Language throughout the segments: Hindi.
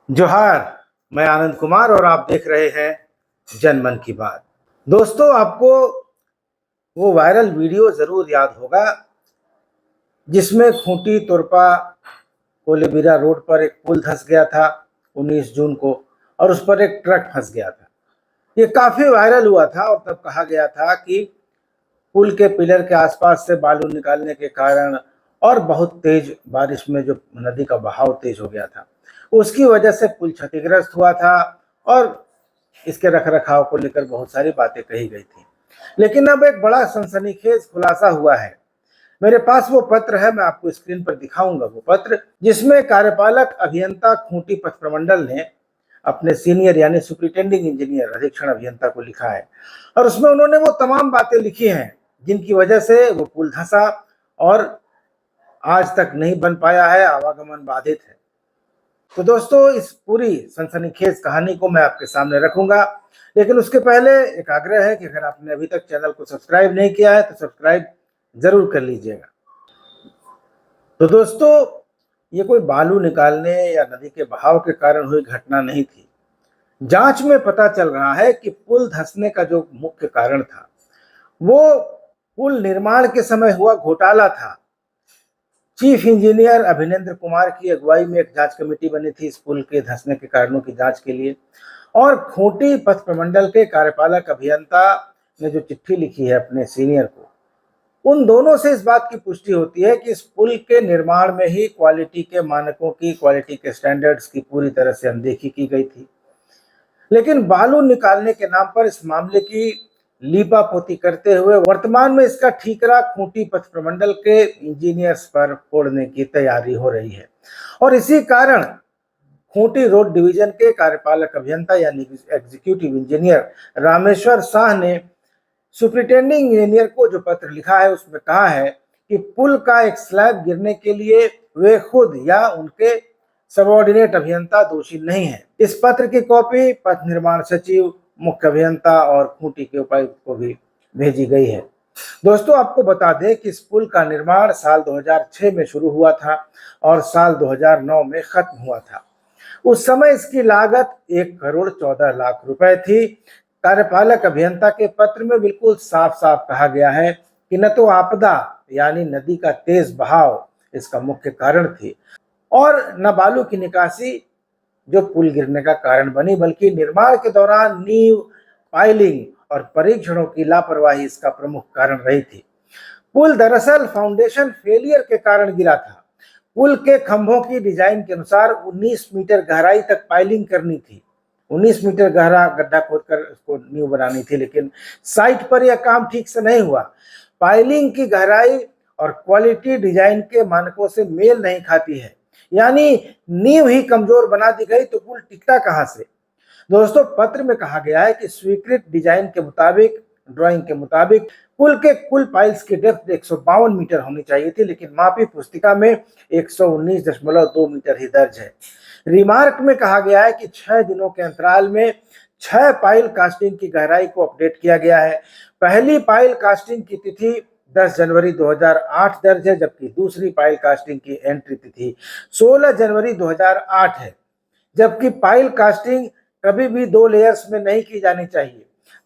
जोहार। मैं आनंद कुमार और आप देख रहे हैं जन मन की बात। दोस्तों, आपको वो वायरल वीडियो जरूर याद होगा जिसमें खूंटी तुरपा कोलेबिरा रोड पर एक पुल धंस गया था 19 जून को और उस पर एक ट्रक फंस गया था। ये काफी वायरल हुआ था और तब कहा गया था कि पुल के पिलर के आसपास से बालू निकालने के कारण और बहुत तेज बारिश में जो नदी का बहाव तेज हो गया था, उसकी वजह से पुल क्षतिग्रस्त हुआ था और इसके रखरखाव को लेकर बहुत सारी बातें कही गई थी। लेकिन अब एक बड़ा सनसनीखेज खुलासा हुआ है। मेरे पास वो पत्र है, मैं आपको स्क्रीन पर दिखाऊंगा वो पत्र, जिसमें कार्यपालक अभियंता खूंटी पथ प्रमंडल ने अपने सीनियर यानी सुपरिटेंडिंग इंजीनियर अधीक्षण अभियंता को लिखा है और उसमें उन्होंने वो तमाम बातें लिखी हैं जिनकी वजह से वो पुल धंसा और आज तक नहीं बन पाया है, आवागमन बाधित है। तो दोस्तों, इस पूरी सनसनीखेज कहानी को मैं आपके सामने रखूंगा, लेकिन उसके पहले एक आग्रह है कि अगर आपने अभी तक चैनल को सब्सक्राइब नहीं किया है तो सब्सक्राइब जरूर कर लीजिएगा। तो दोस्तों, ये कोई बालू निकालने या नदी के बहाव के कारण हुई घटना नहीं थी। जांच में पता चल रहा है कि पुल धंसने का जो मुख्य कारण था वो पुल निर्माण के समय हुआ घोटाला था। चीफ इंजीनियर अभिनेंद्र कुमार की अगुवाई में एक जांच कमेटी बनी थी इस पुल के धंसने के कारणों की जांच के लिए, और खूंटी पथ प्रमंडल के कार्यपालक अभियंता ने जो चिट्ठी लिखी है अपने सीनियर को, उन दोनों से इस बात की पुष्टि होती है कि इस पुल के निर्माण में ही क्वालिटी के मानकों की, क्वालिटी के स्टैंडर्ड्स की पूरी तरह से अनदेखी की गई थी। लेकिन बालू निकालने के नाम पर इस मामले की लीपापोती करते हुए वर्तमान में इसका ठीकरा खूंटी पथ प्रमंडल के इंजीनियर्स पर फोड़ने की तैयारी हो रही है। और इसी कारण खूंटी रोड डिवीजन के कार्यपालक अभियंता यानी एग्जीक्यूटिव इंजीनियर रामेश्वर शाह ने सुपरिटेंडिंग इंजीनियर को जो पत्र लिखा है उसमें कहा है कि पुल का एक स्लैब गिरने के लिए वे खुद या उनके सबऑर्डिनेट अभियंता दोषी नहीं है। इस पत्र की कॉपी पथ निर्माण सचिव, मुख्य अभियंता और खूंटी के उपायुक्त को भी भेजी गई है। दोस्तों, आपको बता दें कि इस पुल का निर्माण साल 2006 में शुरू हुआ था और साल 2009 में खत्म हुआ था। उस समय इसकी लागत 1 करोड़ 14 लाख रुपए थी। कार्यपालक अभियंता के पत्र में बिल्कुल साफ साफ कहा गया है कि न तो आपदा यानी नदी का तेज बहाव इसका मुख्य कारण थी और न बालू की निकासी जो पुल गिरने का कारण बनी, बल्कि निर्माण के दौरान नींव, पाइलिंग और परीक्षणों की लापरवाही इसका प्रमुख कारण रही थी। पुल दरअसल फाउंडेशन फेलियर के कारण गिरा था। पुल के खंभों की डिजाइन के अनुसार 19 मीटर गहराई तक पाइलिंग करनी थी, 19 मीटर गहरा गड्ढा खोदकर उसको नींव बनानी थी, लेकिन साइट पर यह काम ठीक से नहीं हुआ। पाइलिंग की गहराई और क्वालिटी डिजाइन के मानकों से मेल नहीं खाती है, यानी नींव ही कमजोर बना दी गई तो पुल टिकता कहां से। दोस्तों, पत्र में कहा गया है कि स्वीकृत डिजाइन के मुताबिक, ड्राइंग के मुताबिक पुल के कुल पाइल्स की डेप्थ 152 मीटर होनी चाहिए थी, लेकिन मापी पुस्तिका में 119.2 मीटर ही दर्ज है। रिमार्क में कहा गया है कि 6 दिनों के अंतराल में 6 पाइल कास्टिंग की गहराई को अपडेट किया गया है। पहली पाइल कास्टिंग की तिथि 10 जनवरी 2008 दर्ज है, जबकि दूसरी पाइल कास्टिंग की एंट्री तिथि 16 जनवरी 2008 है। जबकि पाइल कास्टिंग कभी भी 2 लेयर्स में नहीं की जानी चाहिए।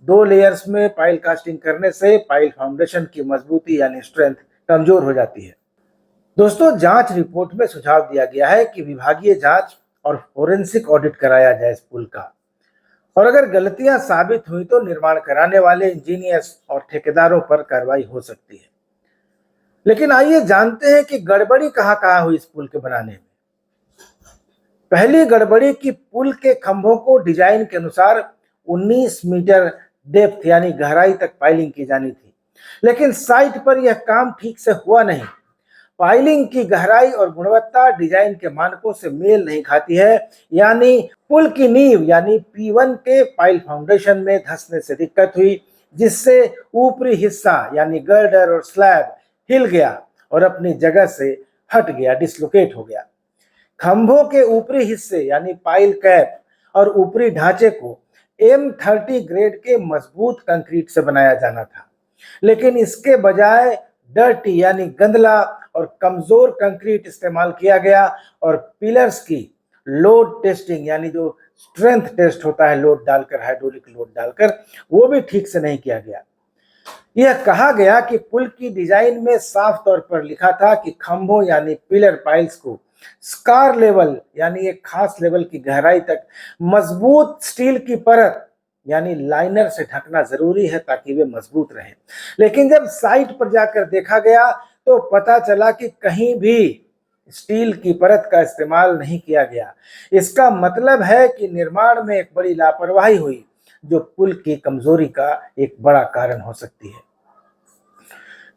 2 लेयर्स में पाइल कास्टिंग करने से पाइल फाउंडेशन की मजबूती यानी स्ट्रेंथ कमजोर हो जाती है। दोस्तों, जांच रिपोर्ट में सुझाव दिया गया है कि विभागीय जांच और फोरेंसिक ऑडिट कराया जाए इस पुल का, और अगर गलतियां साबित हुई तो निर्माण कराने वाले इंजीनियर्स और ठेकेदारों पर कार्रवाई हो सकती है। लेकिन आइए जानते हैं कि गड़बड़ी कहां कहां हुई इस पुल के बनाने में। पहली गड़बड़ी की पुल के खंभों को डिजाइन के अनुसार 19 मीटर डेप्थ यानी गहराई तक पाइलिंग की जानी थी, लेकिन साइट पर यह काम ठीक से हुआ नहीं। पाइलिंग की गहराई और गुणवत्ता डिजाइन के मानकों से मेल नहीं खाती है, यानी पुल की नींव यानी P1 के पाइल फाउंडेशन में धंसने से दिक्कत हुई, जिससे ऊपरी हिस्सा यानी गर्डर और स्लैब हिल गया और अपनी जगह से हट गया, डिसलोकेट हो गया। खंभों के ऊपरी हिस्से यानी पाइल कैप और ऊपरी ढांचे को M30 ग्रेड के मजबूत कंक्रीट से बनाया जाना था, लेकिन इसके बजाय डर्टी यानी गंदला और कमजोर कंक्रीट इस्तेमाल किया गया और पिलर्स की लोड टेस्टिंग यानी जो स्ट्रेंथ टेस्ट होता है लोड डालकर, हाइड्रोलिक लोड डालकर, वो भी ठीक से नहीं किया गया। यह कहा गया कि पुल की डिजाइन में साफ तौर पर लिखा था कि खंभों यानी पिलर पाइल्स को स्कार लेवल यानी एक खास लेवल की गहराई तक मजबूत स्टील की परत यानी लाइनर से ढकना जरूरी है ताकि वे मजबूत रहें। लेकिन जब साइट पर जाकर देखा गया तो पता चला कि कहीं भी स्टील की परत का इस्तेमाल नहीं किया गया। इसका मतलब है कि निर्माण में एक बड़ी लापरवाही हुई जो पुल की कमजोरी का एक बड़ा कारण हो सकती है।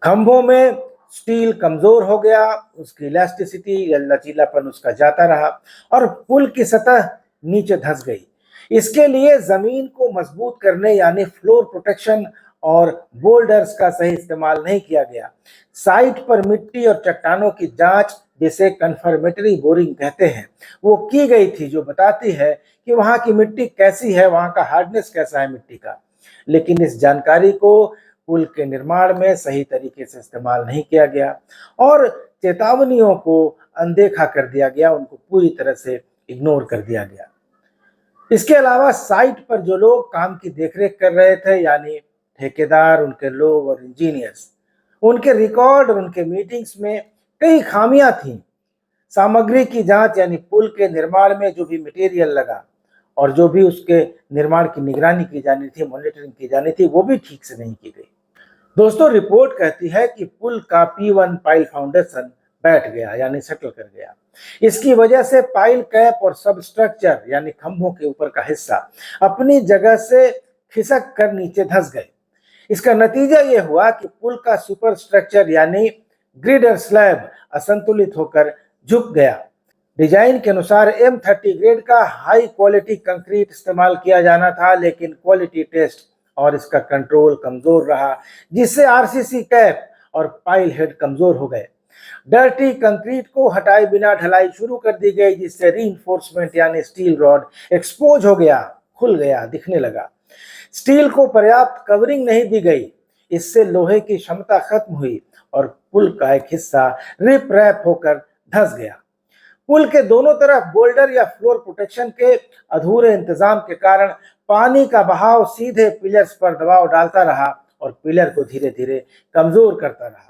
खंभों में स्टील कमजोर हो गया, उसकी इलास्टिसिटी या लचीलापन उसका जाता रहा और पुल की सतह नीचे धंस गई। इसके लिए जमीन को मजबूत करने यानी फ्लोर प्रोटेक्शन और बोल्डर्स का सही इस्तेमाल नहीं किया गया। साइट पर मिट्टी और चट्टानों की जांच, जिसे कन्फर्मेटरी बोरिंग कहते हैं, वो की गई थी, जो बताती है कि वहां की मिट्टी कैसी है, वहां का हार्डनेस कैसा है मिट्टी का। लेकिन इस जानकारी को पुल के निर्माण में सही तरीके से इस्तेमाल नहीं किया गया और चेतावनियों को अनदेखा कर दिया गया, उनको पूरी तरह से इग्नोर कर दिया गया। इसके अलावा साइट पर जो लोग काम की देखरेख कर रहे थे यानी ठेकेदार, उनके लोग और इंजीनियर्स, उनके रिकॉर्ड और उनके मीटिंग्स में कई खामियां थीं। सामग्री की जांच यानी पुल के निर्माण में जो भी मटेरियल लगा और जो भी उसके निर्माण की निगरानी की जानी थी, मॉनिटरिंग की जानी थी, वो भी ठीक से नहीं की गई। दोस्तों, रिपोर्ट कहती है कि पुल का P1 पाइल फाउंडेशन बैठ गया यानी सेटल कर गया। इसकी वजह से पाइल कैप और सब स्ट्रक्चर यानी खंभों के ऊपर का हिस्सा अपनी जगह से खिसक कर नीचे धंस गए। इसका नतीजा यह हुआ कि पुल का सुपर स्ट्रक्चर यानी ग्रिडर स्लैब असंतुलित होकर झुक गया। डिजाइन के अनुसार M30 ग्रेड का हाई क्वालिटी कंक्रीट इस्तेमाल किया जाना था, लेकिन क्वालिटी टेस्ट और इसका कंट्रोल कमजोर रहा, जिससे RCC कैप और पाइल हेड कमजोर हो गए। डर्टी कंक्रीट को हटाए बिना ढलाई शुरू कर दी गई, जिससे रीइंफोर्समेंट यानी स्टील रॉड एक्सपोज हो गया, खुल गया, दिखने लगा। स्टील को पर्याप्त कवरिंग नहीं दी गई, इससे लोहे की क्षमता खत्म हुई और पुल का एक हिस्सा रिप रैप होकर धंस गया। पुल के दोनों तरफ बोल्डर या फ्लोर प्रोटेक्शन के अधूरे इंतजाम के कारण पानी का बहाव सीधे पिलर्स पर दबाव डालता रहा और पिलर को धीरे धीरे कमजोर करता रहा।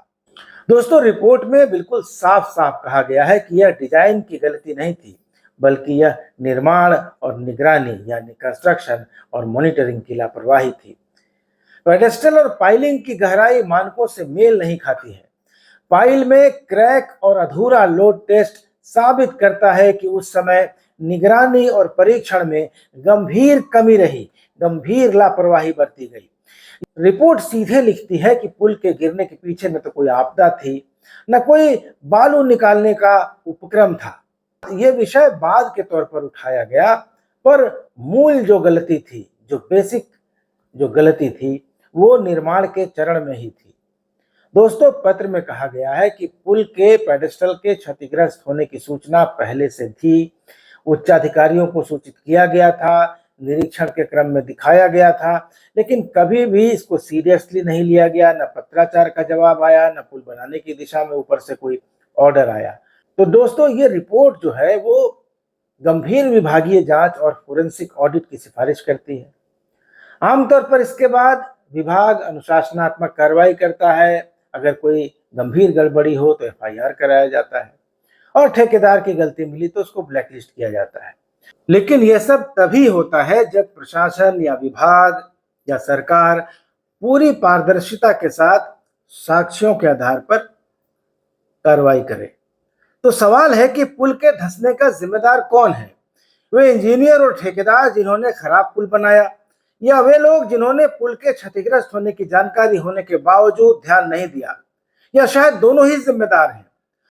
दोस्तों, रिपोर्ट में बिल्कुल साफ साफ कहा गया है कि यह डिजाइन की गलती नहीं थी, बल्कि यह निर्माण और निगरानी यानी कंस्ट्रक्शन और मॉनिटरिंग की लापरवाही थी। पेडेस्टल और पाइलिंग की गहराई मानकों से मेल नहीं खाती है। पाइल में क्रैक और अधूरा लोड टेस्ट साबित करता है कि उस समय निगरानी और परीक्षण में गंभीर कमी रही, गंभीर लापरवाही बरती गई। रिपोर्ट सीधे लिखती है कि पुल के गिरने के पीछे न तो कोई आपदा थी, न कोई बालू निकालने का उपक्रम था। यह विषय बाद के तौर पर उठाया गया, पर मूल जो गलती थी, जो बेसिक जो गलती थी, वो निर्माण के चरण में ही थी। दोस्तों, पत्र में कहा गया है कि पुल के पेडेस्टल के क्षतिग्रस्त होने की सूचना पहले से थी, उच्चाधिकारियों को सूचित किया गया था, निरीक्षण के क्रम में दिखाया गया था, लेकिन कभी भी इसको सीरियसली नहीं लिया गया। न पत्राचार का जवाब आया, न पुल बनाने की दिशा में ऊपर से कोई ऑर्डर आया। तो दोस्तों, ये रिपोर्ट जो है वो गंभीर विभागीय जांच और फोरेंसिक ऑडिट की सिफारिश करती है। आमतौर पर इसके बाद विभाग अनुशासनात्मक कार्रवाई करता है। अगर कोई गंभीर गड़बड़ी हो तो FIR कराया जाता है और ठेकेदार की गलती मिली तो उसको ब्लैकलिस्ट किया जाता है। लेकिन यह सब तभी होता है जब प्रशासन या विभाग या सरकार पूरी पारदर्शिता के साथ साक्ष्यों के आधार पर कार्रवाई करे। तो सवाल है कि पुल के धंसने का जिम्मेदार कौन है? वे इंजीनियर और ठेकेदार जिन्होंने खराब पुल बनाया, या वे लोग जिन्होंने पुल के क्षतिग्रस्त होने की जानकारी होने के बावजूद ध्यान नहीं दिया, या शायद दोनों ही जिम्मेदार हैं?